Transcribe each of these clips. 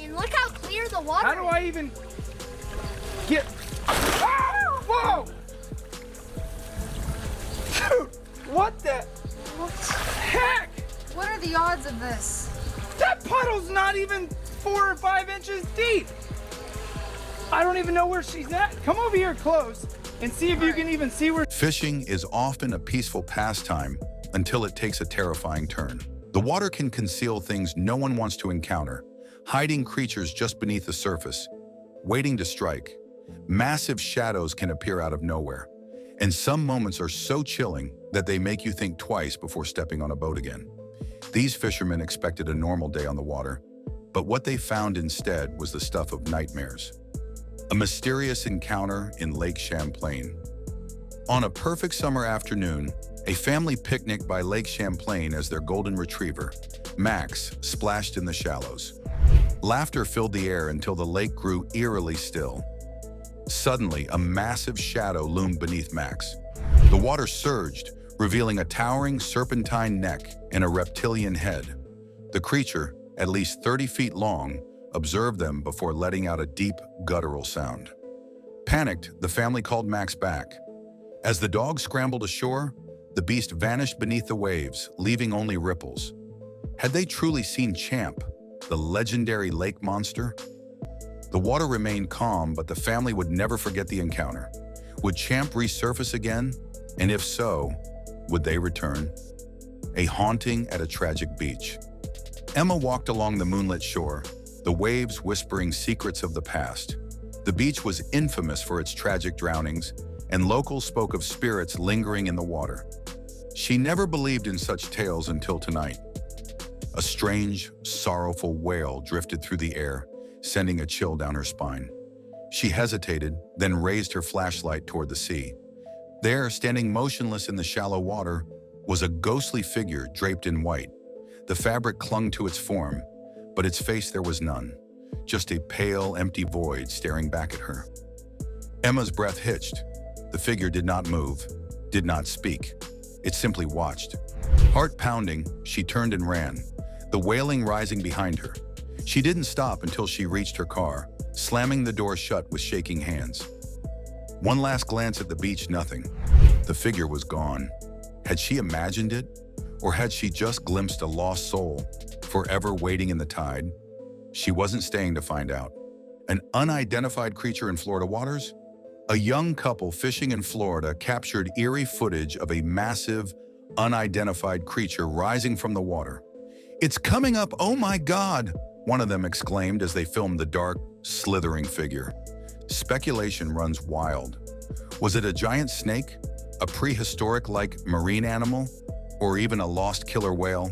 And look how clear the water is. How do I even get... Ah! Whoa! Dude, what the heck? What are the odds of this? That puddle's not even 4 or 5 inches deep. I don't even know where she's at. Come over here close and see if you can even see where... Fishing is often a peaceful pastime until it takes a terrifying turn. The water can conceal things no one wants to encounter, hiding creatures just beneath the surface, waiting to strike. Massive shadows can appear out of nowhere, and some moments are so chilling that they make you think twice before stepping on a boat again. These fishermen expected a normal day on the water, but what they found instead was the stuff of nightmares. A mysterious encounter in Lake Champlain. On a perfect summer afternoon, a family picnicked by Lake Champlain as their golden retriever, Max, splashed in the shallows. Laughter filled the air until the lake grew eerily still. Suddenly, a massive shadow loomed beneath Max. The water surged, revealing a towering serpentine neck and a reptilian head. The creature, at least 30 feet long, observed them before letting out a deep, guttural sound. Panicked, the family called Max back. As the dog scrambled ashore, the beast vanished beneath the waves, leaving only ripples. Had they truly seen Champ, the legendary lake monster? The water remained calm, but the family would never forget the encounter. Would Champ resurface again? And if so, would they return? A haunting at a tragic beach. Emma walked along the moonlit shore, the waves whispering secrets of the past. The beach was infamous for its tragic drownings, and locals spoke of spirits lingering in the water. She never believed in such tales until tonight. A strange, sorrowful wail drifted through the air, sending a chill down her spine. She hesitated, then raised her flashlight toward the sea. There, standing motionless in the shallow water, was a ghostly figure draped in white. The fabric clung to its form, but its face there was none, just a pale, empty void staring back at her. Emma's breath hitched. The figure did not move, did not speak. It simply watched. Heart pounding, she turned and ran, the wailing rising behind her. She didn't stop until she reached her car, slamming the door shut with shaking hands. One last glance at the beach, nothing. The figure was gone. Had she imagined it? Or had she just glimpsed a lost soul, forever waiting in the tide? She wasn't staying to find out. An unidentified creature in Florida waters? A young couple fishing in Florida captured eerie footage of a massive, unidentified creature rising from the water. "It's coming up, oh my God!" one of them exclaimed as they filmed the dark, slithering figure. Speculation runs wild. Was it a giant snake, a prehistoric-like marine animal, or even a lost killer whale?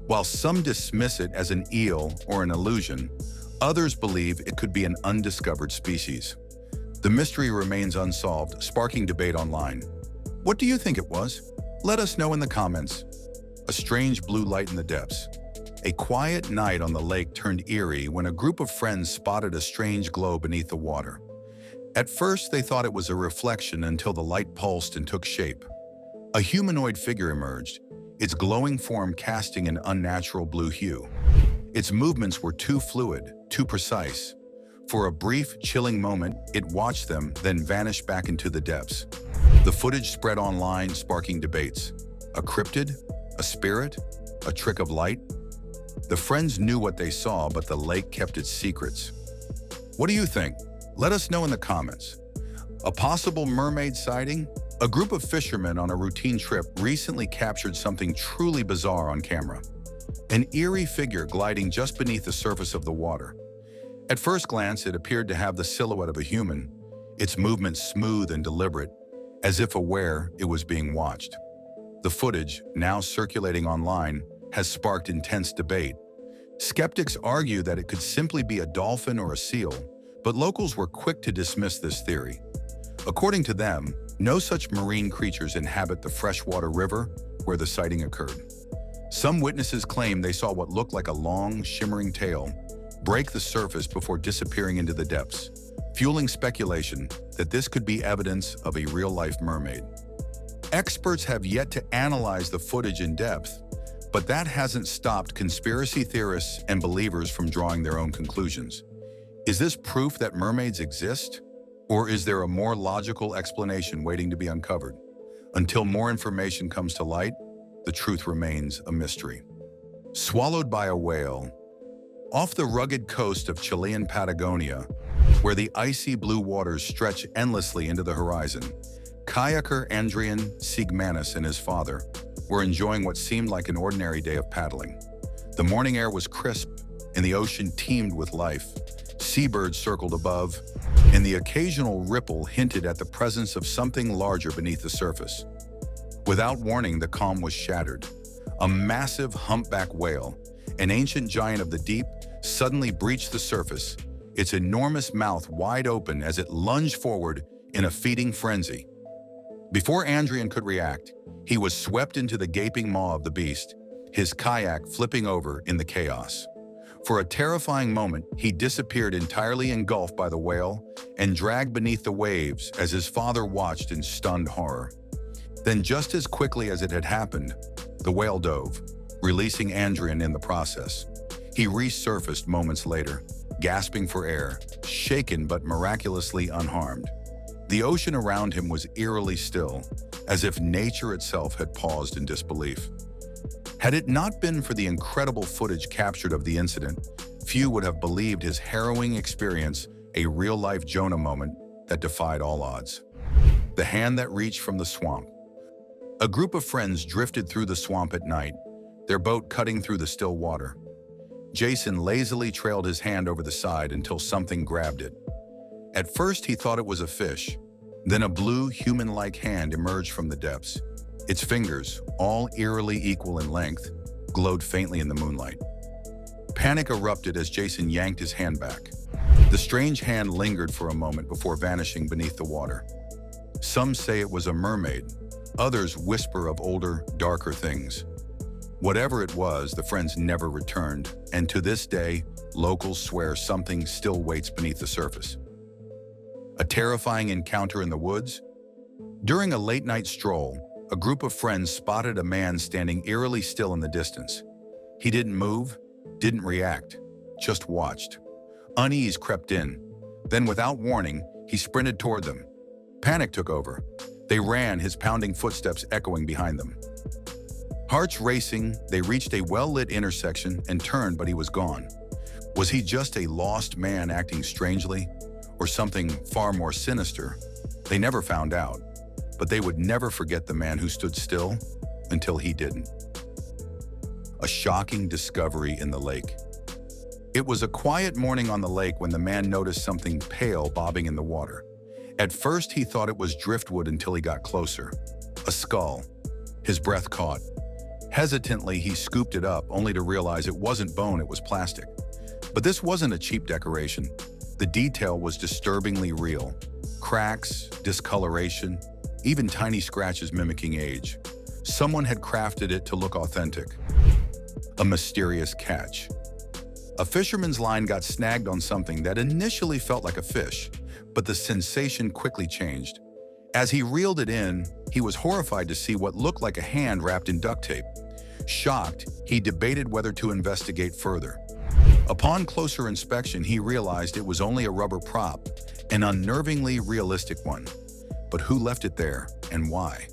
While some dismiss it as an eel or an illusion, others believe it could be an undiscovered species. The mystery remains unsolved, sparking debate online. What do you think it was? Let us know in the comments. A strange blue light in the depths. A quiet night on the lake turned eerie when a group of friends spotted a strange glow beneath the water. At first, they thought it was a reflection until the light pulsed and took shape. A humanoid figure emerged, its glowing form casting an unnatural blue hue. Its movements were too fluid, too precise. For a brief, chilling moment, it watched them, then vanished back into the depths. The footage spread online, sparking debates. A cryptid? A spirit? A trick of light? The friends knew what they saw, but the lake kept its secrets. What do you think? Let us know in the comments. A possible mermaid sighting? A group of fishermen on a routine trip recently captured something truly bizarre on camera. An eerie figure gliding just beneath the surface of the water. At first glance, it appeared to have the silhouette of a human, its movements smooth and deliberate, as if aware it was being watched. The footage, now circulating online, has sparked intense debate. Skeptics argue that it could simply be a dolphin or a seal, but locals were quick to dismiss this theory. According to them, no such marine creatures inhabit the freshwater river where the sighting occurred. Some witnesses claim they saw what looked like a long, shimmering tail break the surface before disappearing into the depths, fueling speculation that this could be evidence of a real-life mermaid. Experts have yet to analyze the footage in depth, But that hasn't stopped conspiracy theorists and believers from drawing their own conclusions. Is this proof that mermaids exist? Or is there a more logical explanation waiting to be uncovered? Until more information comes to light, the truth remains a mystery. Swallowed by a whale. Off the rugged coast of Chilean Patagonia, where the icy blue waters stretch endlessly into the horizon, kayaker Andrian Sigmanis and his father were enjoying what seemed like an ordinary day of paddling. The morning air was crisp, and the ocean teemed with life. Seabirds circled above, and the occasional ripple hinted at the presence of something larger beneath the surface. Without warning, the calm was shattered. A massive humpback whale, an ancient giant of the deep, suddenly breached the surface, its enormous mouth wide open as it lunged forward in a feeding frenzy. Before Andrian could react, he was swept into the gaping maw of the beast, his kayak flipping over in the chaos. For a terrifying moment, he disappeared entirely engulfed by the whale and dragged beneath the waves as his father watched in stunned horror. Then, just as quickly as it had happened, the whale dove, releasing Andrian in the process. He resurfaced moments later, gasping for air, shaken but miraculously unharmed. The ocean around him was eerily still, as if nature itself had paused in disbelief. Had it not been for the incredible footage captured of the incident, few would have believed his harrowing experience a real-life Jonah moment that defied all odds. The hand that reached from the swamp. A group of friends drifted through the swamp at night, their boat cutting through the still water. Jason lazily trailed his hand over the side until something grabbed it. At first, he thought it was a fish. Then a blue, human-like hand emerged from the depths. Its fingers, all eerily equal in length, glowed faintly in the moonlight. Panic erupted as Jason yanked his hand back. The strange hand lingered for a moment before vanishing beneath the water. Some say it was a mermaid. Others whisper of older, darker things. Whatever it was, the friends never returned, and to this day, locals swear something still waits beneath the surface. A terrifying encounter in the woods? During a late-night stroll, a group of friends spotted a man standing eerily still in the distance. He didn't move, didn't react, just watched. Unease crept in. Then, without warning, he sprinted toward them. Panic took over. They ran, his pounding footsteps echoing behind them. Hearts racing, they reached a well-lit intersection and turned, but he was gone. Was he just a lost man acting strangely? Or something far more sinister? They never found out, but they would never forget the man who stood still until he didn't. A shocking discovery in the lake. It was a quiet morning on the lake when the man noticed something pale bobbing in the water. At first, he thought it was driftwood until he got closer. A skull. His breath caught. Hesitantly, he scooped it up, only to realize it wasn't bone, it was plastic. But this wasn't a cheap decoration. The detail was disturbingly real. Cracks, discoloration, even tiny scratches mimicking age. Someone had crafted it to look authentic. A mysterious catch. A fisherman's line got snagged on something that initially felt like a fish, but the sensation quickly changed. As he reeled it in, he was horrified to see what looked like a hand wrapped in duct tape. Shocked, he debated whether to investigate further. Upon closer inspection, he realized it was only a rubber prop, an unnervingly realistic one. But who left it there, and why?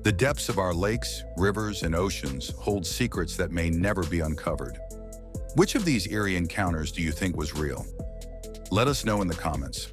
The depths of our lakes, rivers, and oceans hold secrets that may never be uncovered. Which of these eerie encounters do you think was real? Let us know in the comments.